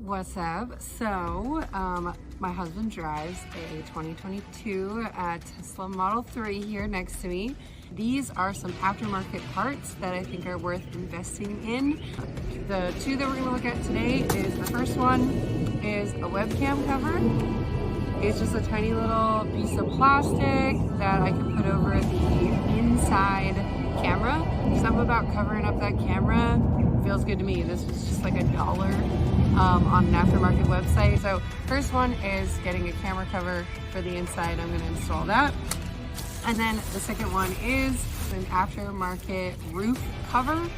What's up? So, my husband drives a 2022 Tesla Model 3 here next to me. These are some aftermarket parts that I think are worth investing in. The two that we're going to look at today is the first one is a webcam cover. It's just a tiny little piece of plastic that I can put over the inside camera. Something about covering up that camera feels good to me. This was just like $1 on an aftermarket website. So first one is getting a camera cover for the inside. I'm going to install that. And then the second one is an aftermarket roof cover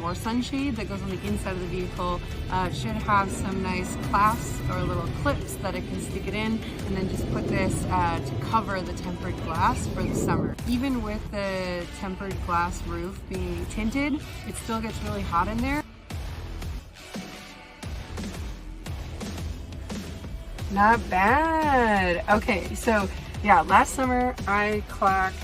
or sunshade that goes on the inside of the vehicle. It should have some nice clasps or little clips that I can stick it in, and then just put this to cover the tempered glass for the summer. Even with the tempered glass roof being tinted, it still gets really hot in there. Not bad. Okay, so yeah, last summer I clocked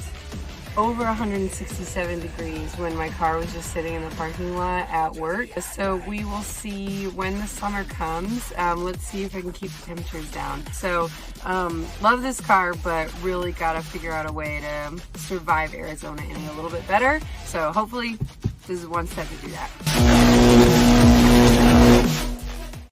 over 167 degrees when my car was just sitting in the parking lot at work. So we will see when the summer comes. Let's see if I can keep the temperatures down. So love this car, but really gotta figure out a way to survive Arizona in a little bit better. So hopefully this is one step to do that.